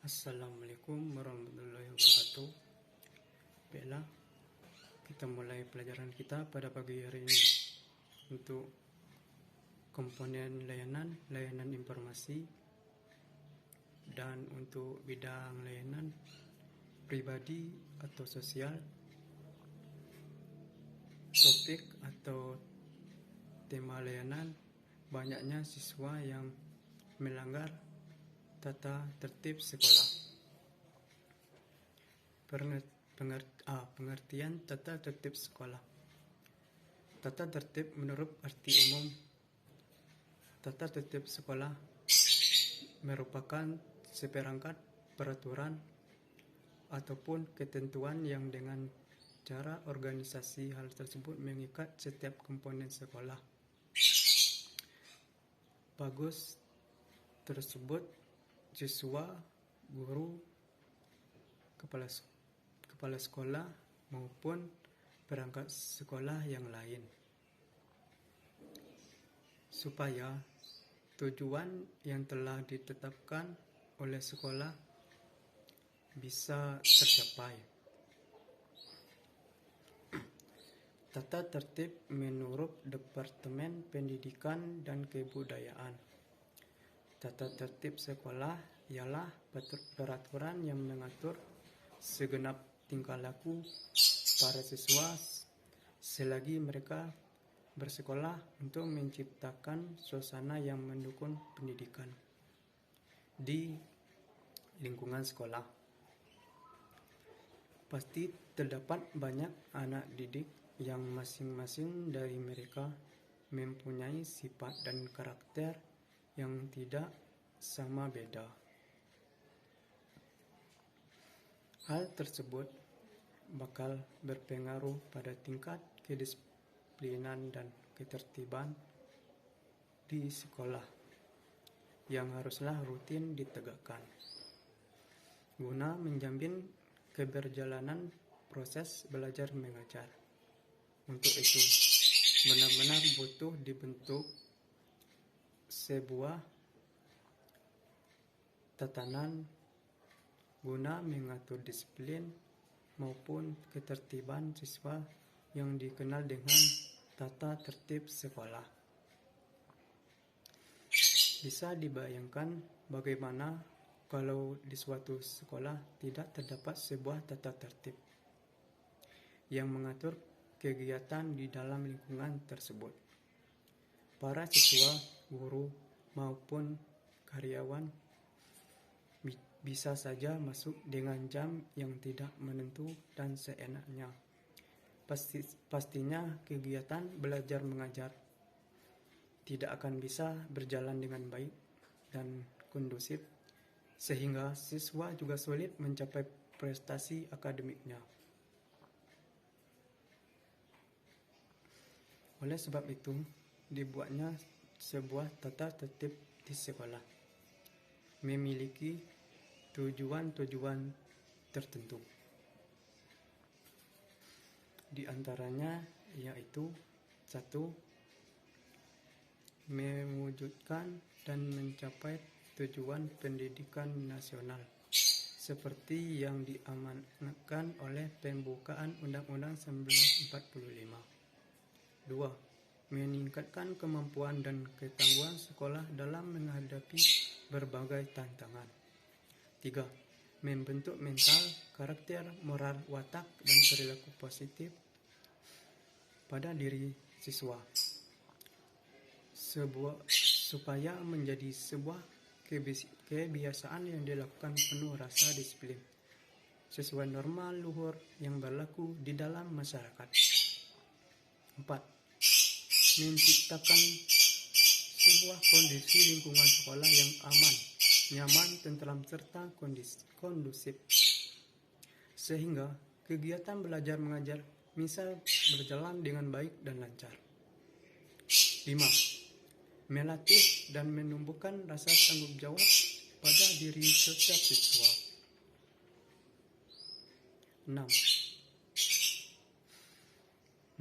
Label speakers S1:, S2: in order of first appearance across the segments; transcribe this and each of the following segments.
S1: Assalamualaikum warahmatullahi wabarakatuh. Baiklah, kita mulai pelajaran kita pada pagi hari ini. Untuk komponen layanan informasi, dan untuk bidang layanan pribadi atau sosial, topik atau tema layanan, banyaknya siswa yang melanggar tata tertib sekolah. Pengertian tata tertib sekolah. Tata tertib menurut arti umum, tata tertib sekolah merupakan seperangkat peraturan ataupun ketentuan yang dengan cara organisasi hal tersebut mengikat setiap komponen sekolah. Bagus tersebut siswa, guru, kepala sekolah maupun perangkat sekolah yang lain, supaya tujuan yang telah ditetapkan oleh sekolah bisa tercapai. Tata tertib menurut Departemen Pendidikan dan Kebudayaan. Tata tertib sekolah ialah peraturan yang mengatur segenap tingkah laku para siswa selagi mereka bersekolah untuk menciptakan suasana yang mendukung pendidikan di lingkungan sekolah. Pasti terdapat banyak anak didik yang masing-masing dari mereka mempunyai sifat dan karakter yang tidak sama beda. Hal tersebut bakal berpengaruh pada tingkat kedisiplinan dan ketertiban di sekolah yang haruslah rutin ditegakkan guna menjamin keberjalanan proses belajar mengajar. Untuk itu, benar-benar butuh dibentuk sebuah tatanan guna mengatur disiplin maupun ketertiban siswa yang dikenal dengan tata tertib sekolah. Bisa dibayangkan bagaimana kalau di suatu sekolah tidak terdapat sebuah tata tertib yang mengatur kegiatan di dalam lingkungan tersebut. Para siswa, guru, maupun karyawan bisa saja masuk dengan jam yang tidak menentu dan seenaknya. Pastinya kegiatan belajar mengajar tidak akan bisa berjalan dengan baik dan kondusif, sehingga siswa juga sulit mencapai prestasi akademiknya. Oleh sebab itu, dibuatnya sebuah tata tertib di sekolah memiliki tujuan-tujuan tertentu. Di antaranya yaitu 1. Mewujudkan dan mencapai tujuan pendidikan nasional seperti yang diamanatkan oleh pembukaan Undang-Undang 1945. 2. Meningkatkan kemampuan dan ketangguhan sekolah dalam menghadapi berbagai tantangan. 3. Membentuk mental, karakter, moral, watak, dan perilaku positif pada diri siswa supaya menjadi sebuah kebiasaan yang dilakukan penuh rasa disiplin sesuai norma luhur yang berlaku di dalam masyarakat. 4. Menciptakan sebuah kondisi lingkungan sekolah yang aman, nyaman, tentram, serta kondusif, sehingga kegiatan belajar mengajar bisa berjalan dengan baik dan lancar. 5. Melatih dan menumbuhkan rasa tanggung jawab pada diri setiap siswa. 6.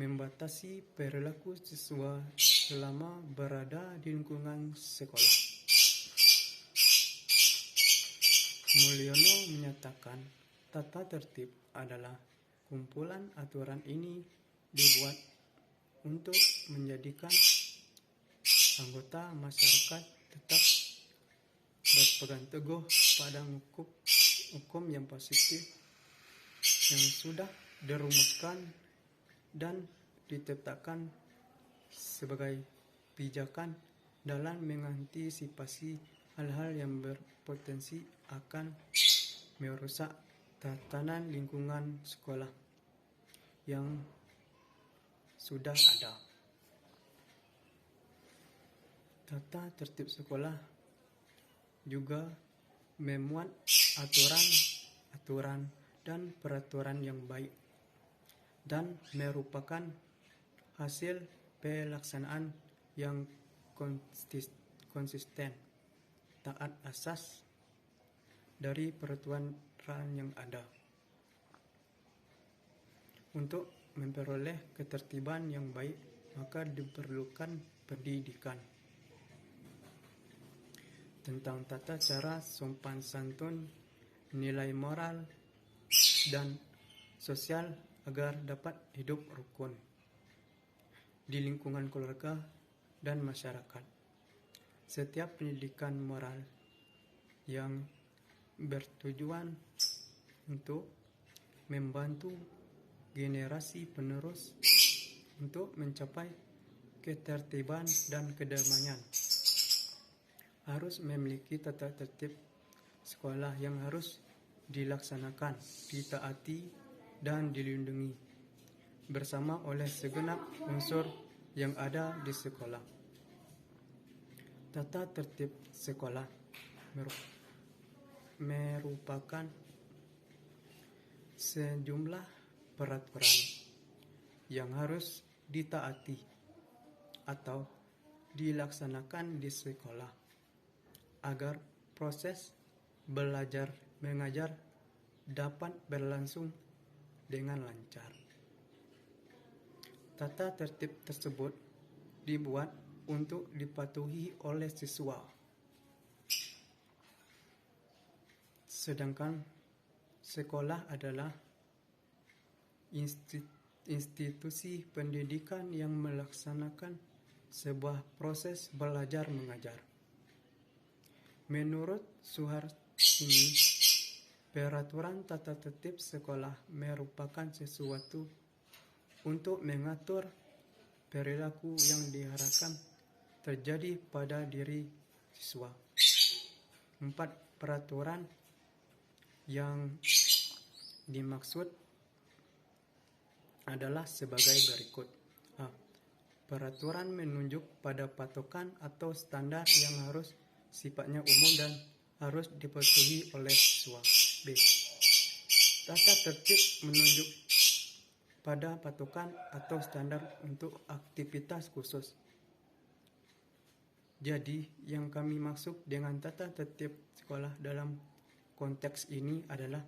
S1: Membatasi perilaku siswa selama berada di lingkungan sekolah. Mulyono menyatakan tata tertib adalah kumpulan aturan ini dibuat untuk menjadikan anggota masyarakat tetap berpegang teguh pada hukum yang positif yang sudah dirumuskan dan ditetapkan sebagai pijakan dalam mengantisipasi hal-hal yang berpotensi akan merusak tatanan lingkungan sekolah yang sudah ada. Tata tertib sekolah juga memuat aturan dan peraturan yang baik dan merupakan hasil pelaksanaan yang konsisten, taat asas dari peraturan yang ada. Untuk memperoleh ketertiban yang baik, maka diperlukan pendidikan tentang tata cara sopan santun, nilai moral, dan sosial agar dapat hidup rukun di lingkungan keluarga dan masyarakat. Setiap pendidikan moral yang bertujuan untuk membantu generasi penerus untuk mencapai ketertiban dan kedamaian harus memiliki tata tertib sekolah yang harus dilaksanakan, ditaati, dan dilindungi bersama oleh segenap unsur yang ada di sekolah. Tata tertib sekolah merupakan sejumlah peraturan yang harus ditaati atau dilaksanakan di sekolah agar proses belajar mengajar dapat berlangsung dengan lancar. Tata tertib tersebut dibuat untuk dipatuhi oleh siswa. Sedangkan sekolah adalah institusi pendidikan yang melaksanakan sebuah proses belajar mengajar. Menurut Suhartini, peraturan tata tertib sekolah merupakan sesuatu untuk mengatur perilaku yang diharapkan terjadi pada diri siswa. 4 peraturan yang dimaksud adalah sebagai berikut. A. Peraturan menunjuk pada patokan atau standar yang harus sifatnya umum dan harus dipatuhi oleh siswa. B. Tata tertib menunjuk pada patokan atau standar untuk aktivitas khusus. Jadi, yang kami maksud dengan tata tertib sekolah dalam konteks ini adalah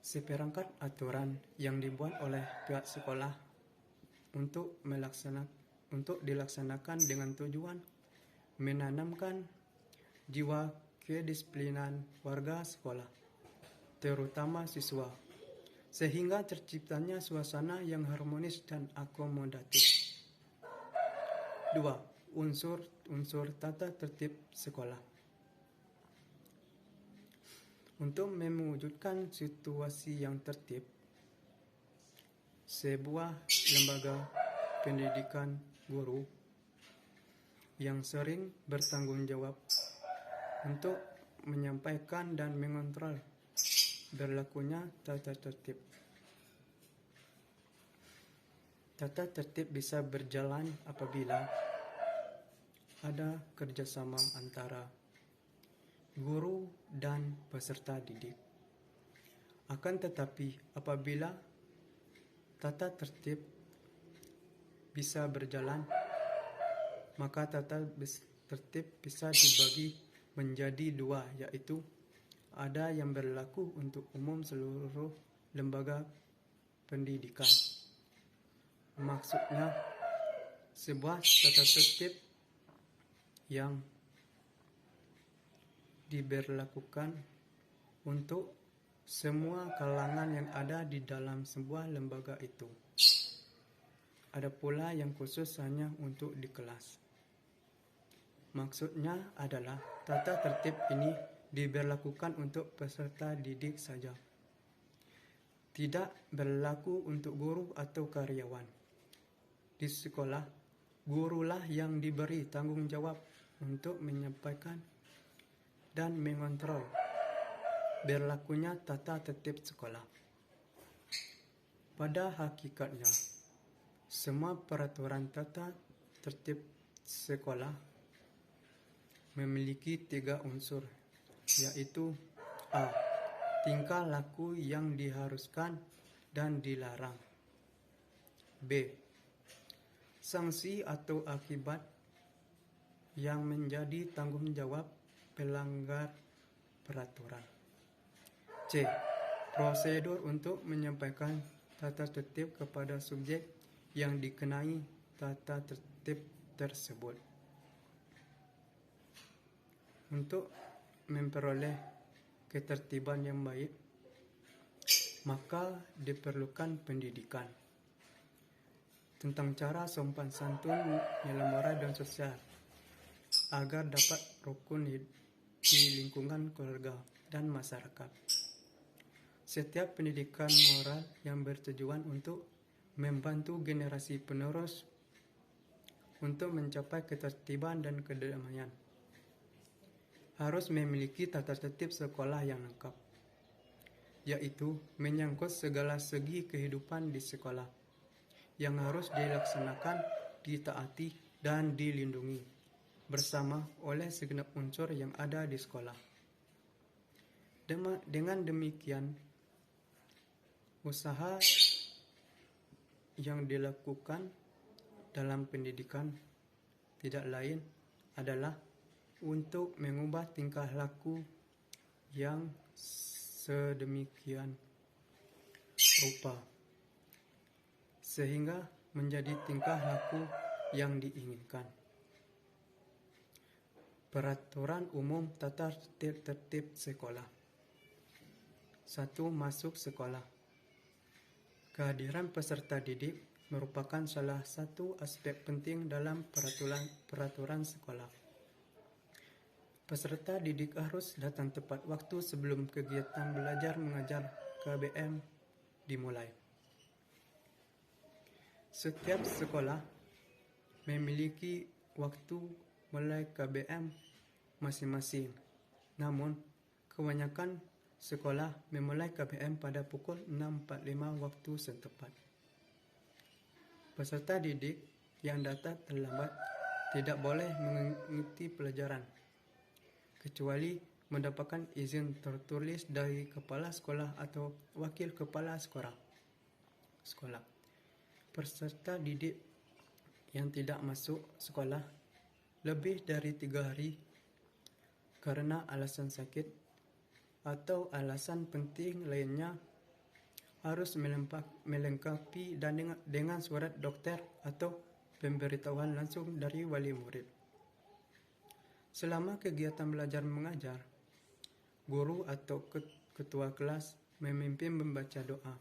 S1: seperangkat aturan yang dibuat oleh pihak sekolah untuk dilaksanakan dengan tujuan menanamkan jiwa kedisiplinan warga sekolah, terutama siswa, sehingga terciptanya suasana yang harmonis dan akomodatif. 2. Unsur tata tertib sekolah. Untuk mewujudkan situasi yang tertib, sebuah lembaga pendidikan guru yang sering bertanggung jawab untuk menyampaikan dan mengontrol berlakunya tata tertib. Tata tertib bisa berjalan apabila ada kerjasama antara guru dan peserta didik. Akan tetapi, apabila tata tertib bisa berjalan, maka tata tertib bisa dibagi menjadi 2, yaitu ada yang berlaku untuk umum seluruh lembaga pendidikan. Maksudnya, sebuah tata tertib yang diberlakukan untuk semua kalangan yang ada di dalam sebuah lembaga itu. Ada pula yang khusus hanya untuk di kelas. Maksudnya adalah tata tertib ini diberlakukan untuk peserta didik saja. Tidak berlaku untuk guru atau karyawan. Di sekolah, gurulah yang diberi tanggung jawab untuk menyampaikan dan mengontrol berlakunya tata tertib sekolah. Pada hakikatnya, semua peraturan tata tertib sekolah memiliki 3 unsur, yaitu A. Tingkah laku yang diharuskan dan dilarang. B. Sanksi atau akibat yang menjadi tanggung jawab pelanggar peraturan. C. Prosedur untuk menyampaikan tata tertib kepada subjek yang dikenai tata tertib tersebut. Untuk memperoleh ketertiban yang baik, maka diperlukan pendidikan tentang cara sopan santun, nilai moral dan sosial agar dapat rukun di lingkungan keluarga dan masyarakat. Setiap pendidikan moral yang bertujuan untuk membantu generasi penerus untuk mencapai ketertiban dan kedamaian harus memiliki tata tertib sekolah yang lengkap, yaitu menyangkut segala segi kehidupan di sekolah yang harus dilaksanakan, ditaati, dan dilindungi bersama oleh segenap unsur yang ada di sekolah. Dengan demikian, usaha yang dilakukan dalam pendidikan tidak lain adalah untuk mengubah tingkah laku yang sedemikian rupa sehingga menjadi tingkah laku yang diinginkan. Peraturan umum tata tertib sekolah. 1. Masuk sekolah. Kehadiran peserta didik merupakan salah satu aspek penting dalam peraturan sekolah. Peserta didik harus datang tepat waktu sebelum kegiatan belajar mengajar KBM dimulai. Setiap sekolah memiliki waktu mulai KBM masing-masing. Namun, kebanyakan sekolah memulai KBM pada pukul 6.45 waktu setempat. Peserta didik yang datang terlambat tidak boleh mengikuti pelajaran kecuali mendapatkan izin tertulis dari kepala sekolah atau wakil kepala sekolah. Peserta didik yang tidak masuk sekolah lebih dari 3 hari karena alasan sakit atau alasan penting lainnya harus melengkapi dengan surat dokter atau pemberitahuan langsung dari wali murid. Selama kegiatan belajar mengajar, guru atau ketua kelas memimpin membaca doa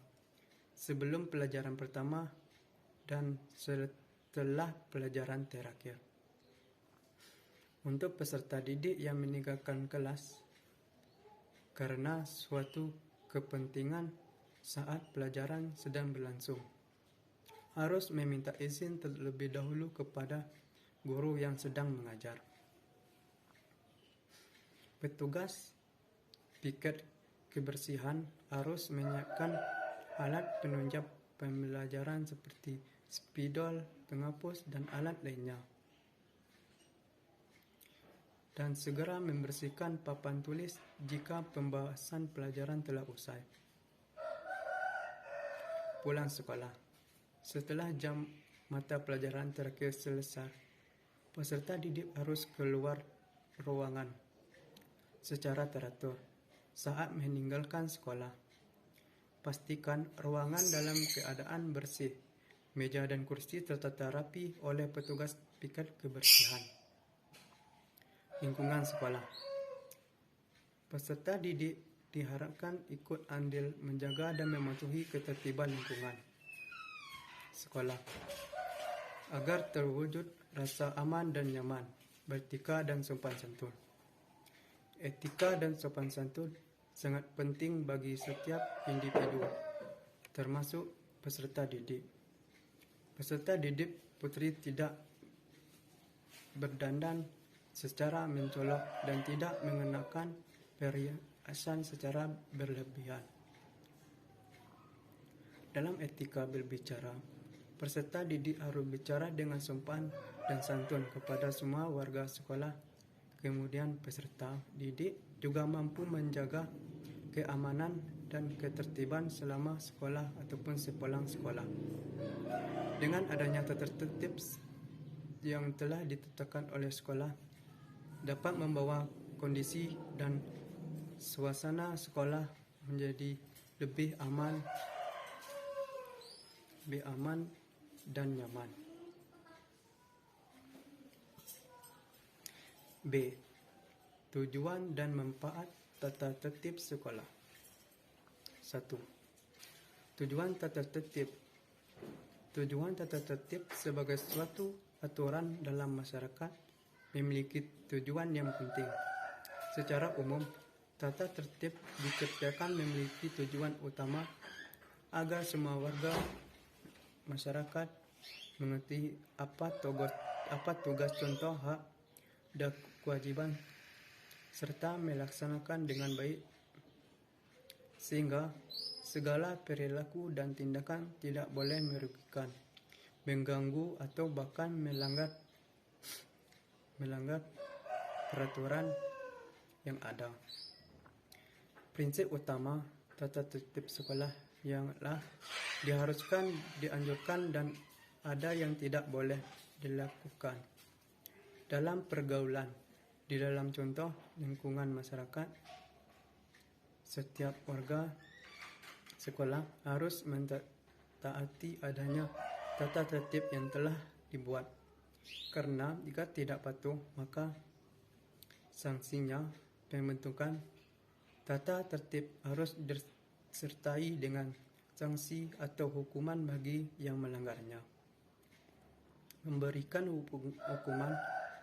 S1: sebelum pelajaran pertama dan setelah pelajaran terakhir. Untuk peserta didik yang meninggalkan kelas karena suatu kepentingan saat pelajaran sedang berlangsung, harus meminta izin terlebih dahulu kepada guru yang sedang mengajar. Petugas piket kebersihan harus menyiapkan alat penunjang pembelajaran seperti spidol, penghapus, dan alat lainnya. Dan segera membersihkan papan tulis jika pembahasan pelajaran telah usai. Pulang sekolah. Setelah jam mata pelajaran terakhir selesai, peserta didik harus keluar ruangan secara teratur saat meninggalkan sekolah. Pastikan ruangan dalam keadaan bersih. Meja dan kursi tertata rapi oleh petugas piket kebersihan. Lingkungan sekolah. Peserta didik diharapkan ikut andil menjaga dan mematuhi ketertiban lingkungan sekolah agar terwujud rasa aman dan nyaman, beretika dan sopan santun. Etika dan sopan santun sangat penting bagi setiap individu, termasuk peserta didik. Peserta didik putri tidak berdandan secara mencolok dan tidak mengenakan perhiasan secara berlebihan. Dalam etika berbicara, peserta didik harus bicara dengan sopan dan santun kepada semua warga sekolah. Kemudian peserta didik juga mampu menjaga keamanan dan ketertiban selama sekolah ataupun sepulang sekolah. Dengan adanya tata tertib yang telah ditetapkan oleh sekolah dapat membawa kondisi dan suasana sekolah menjadi lebih aman dan nyaman. B. Tujuan dan manfaat tata tertib sekolah. 1. Tujuan tata tertib. Tujuan tata tertib sebagai suatu aturan dalam masyarakat memiliki tujuan yang penting. Secara umum, tata tertib diciptakan memiliki tujuan utama agar semua warga masyarakat mengerti apa tugas, contoh, hak, dan kewajiban serta melaksanakan dengan baik sehingga segala perilaku dan tindakan tidak boleh merugikan, mengganggu atau bahkan melanggar peraturan yang ada. Prinsip utama tata tertib sekolah ialah diharuskan, dianjurkan, dan ada yang tidak boleh dilakukan dalam pergaulan. Di dalam contoh lingkungan masyarakat, setiap warga sekolah harus mentaati adanya tata tertib yang telah dibuat. Karena jika tidak patuh, maka sanksinya pembentukan tata tertib harus disertai dengan sanksi atau hukuman bagi yang melanggarnya. Memberikan hukuman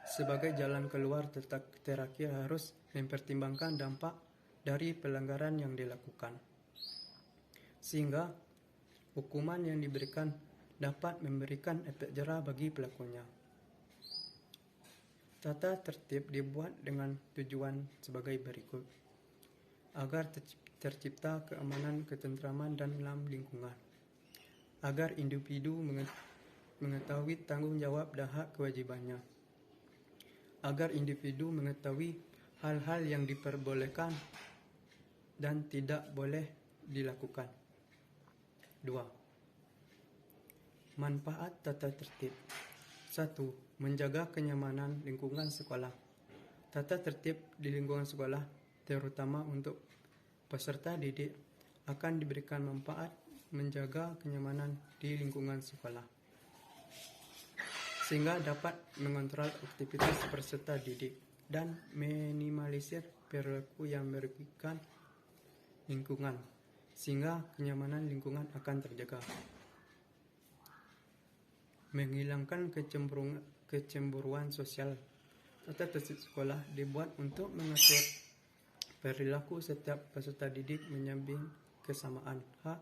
S1: sebagai jalan keluar terakhir harus mempertimbangkan dampak dari pelanggaran yang dilakukan, sehingga hukuman yang diberikan dapat memberikan efek jera bagi pelakunya. Tata tertib dibuat dengan tujuan sebagai berikut: agar tercipta keamanan, ketentraman dalam lingkungan, agar individu mengetahui tanggung jawab dan hak kewajibannya, agar individu mengetahui hal-hal yang diperbolehkan dan tidak boleh dilakukan. 2. Manfaat tata tertib. 1. Menjaga kenyamanan lingkungan sekolah. Tata tertib di lingkungan sekolah, terutama untuk peserta didik, akan diberikan manfaat menjaga kenyamanan di lingkungan sekolah, sehingga dapat mengontrol aktivitas peserta didik dan minimalisir perilaku yang merugikan lingkungan, sehingga kenyamanan lingkungan akan terjaga. Menghilangkan kecemburuan sosial. Tata tertib sekolah dibuat untuk mengatur perilaku setiap peserta didik, menjamin kesamaan hak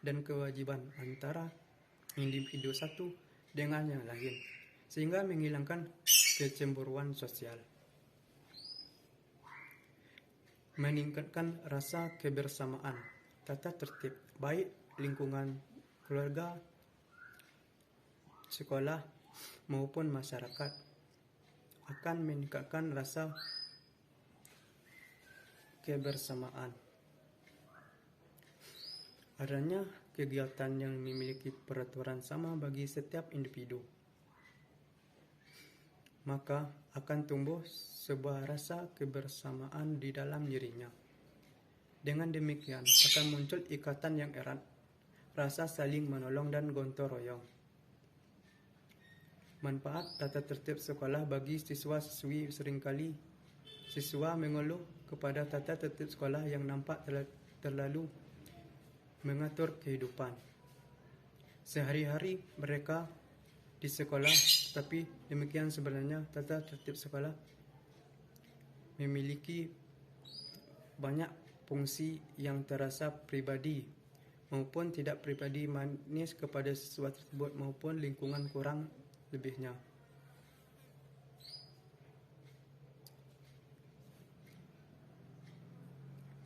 S1: dan kewajiban antara individu satu dengan yang lain, sehingga menghilangkan kecemburuan sosial. Meningkatkan rasa kebersamaan. Tata tertib baik lingkungan keluarga, sekolah maupun masyarakat akan meningkatkan rasa kebersamaan. Adanya kegiatan yang memiliki peraturan sama bagi setiap individu, maka akan tumbuh sebuah rasa kebersamaan di dalam dirinya. Dengan demikian akan muncul ikatan yang erat, rasa saling menolong dan gotong royong. Manfaat tata tertib sekolah bagi siswa-siswi seringkali siswa mengeluh kepada tata tertib sekolah yang nampak terlalu mengatur kehidupan sehari-hari mereka di sekolah, tapi demikian sebenarnya tata tertib sekolah memiliki banyak fungsi yang terasa pribadi maupun tidak pribadi manis kepada siswa tersebut maupun lingkungan kurang lebihnya.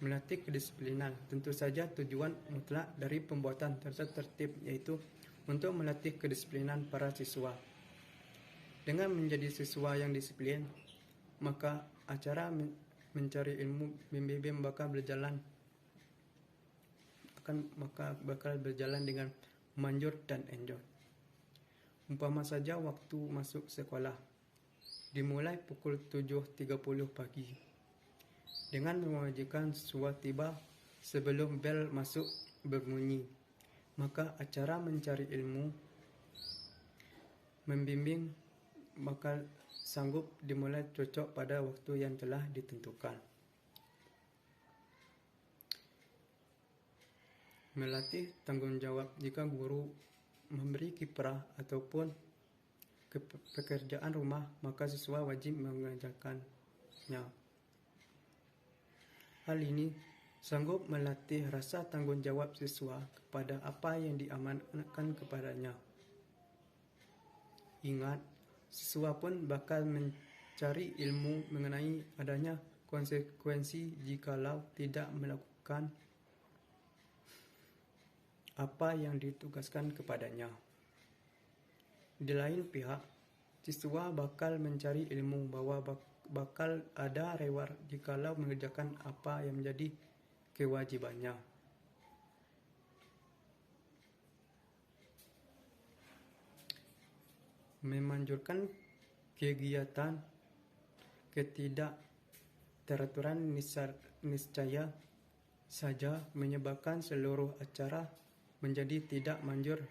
S1: Melatih kedisiplinan. Tentu saja tujuan mutlak dari pembuatan tata tertib yaitu untuk melatih kedisiplinan para siswa. Dengan menjadi siswa yang disiplin, maka acara mencari ilmu membimbing bakal berjalan dengan manjur dan enjoy. Umpama saja waktu masuk sekolah dimulai pukul 7.30 pagi. Dengan mewajibkan siswa tiba sebelum bel masuk berbunyi, maka acara mencari ilmu membimbing bakal sanggup dimulai cocok pada waktu yang telah ditentukan. Melatih tanggung jawab. Jika guru memberi kiprah ataupun pekerjaan rumah, maka siswa wajib mengerjakannya. Hal ini sanggup melatih rasa tanggung jawab siswa kepada apa yang diamanatkan kepadanya. Ingat, siswa pun bakal mencari ilmu mengenai adanya konsekuensi jikalau tidak melakukan apa yang ditugaskan kepadanya. Di lain pihak, siswa bakal mencari ilmu bahwa bakal ada reward jikalau mengerjakan apa yang menjadi kewajibannya. Memanjurkan kegiatan ketidakteraturan niscaya saja menyebabkan seluruh acara menjadi tidak manjur.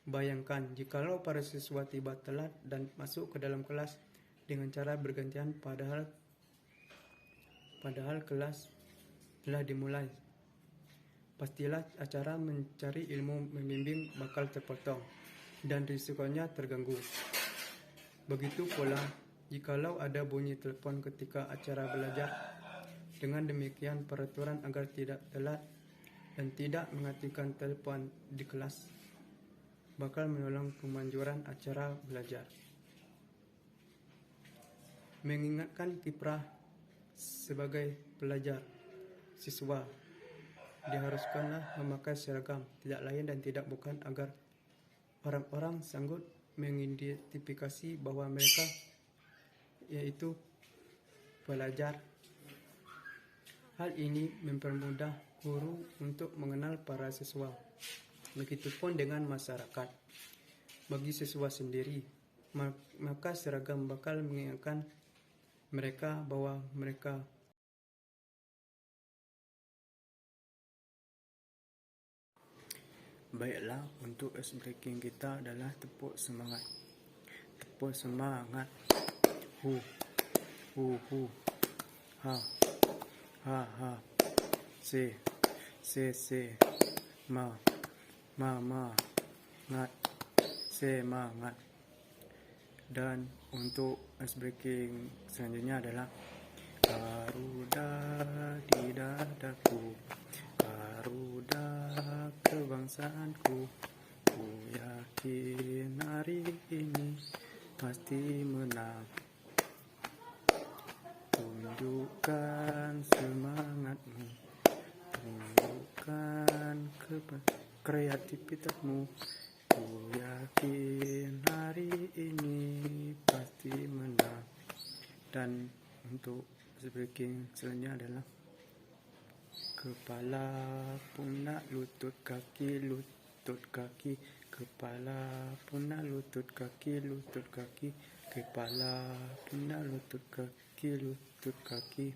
S1: Bayangkan jikalau para siswa tiba telat dan masuk ke dalam kelas dengan cara bergantian padahal kelas telah dimulai. Pastilah acara mencari ilmu membimbing bakal terpotong dan risikonya terganggu. Begitu pula jikalau ada bunyi telepon ketika acara belajar. Dengan demikian peraturan agar tidak telat dan tidak mengaktifkan telepon di kelas bakal menolong pemanjuran acara belajar. Mengingatkan kiprah sebagai pelajar, siswa diharuskanlah memakai seragam, tidak lain dan tidak bukan agar orang-orang sanggup mengidentifikasi bahwa mereka yaitu pelajar. Hal ini mempermudah guru untuk mengenal para siswa. Begitupun dengan masyarakat. Bagi siswa sendiri, maka seragam bakal mengingatkan mereka bahwa mereka baiklah. Untuk ice breaking kita adalah tepuk semangat. Tepuk semangat. Hu hu hu. Ha ha ha. Se ma ngat. Semangat. Dan untuk ice breaking selanjutnya adalah Garuda di dadaku, Garuda kebangsaanku, ku yakin hari ini pasti menang. Tunjukkan semangatmu, tunjukkan kreativitasmu. Ku yakin hari ini pasti menang. Dan untuk breaking selanjutnya adalah kepala, pundak, lutut, kaki, kepala, pundak, lutut, kaki, kepala, pundak, lutut, kaki,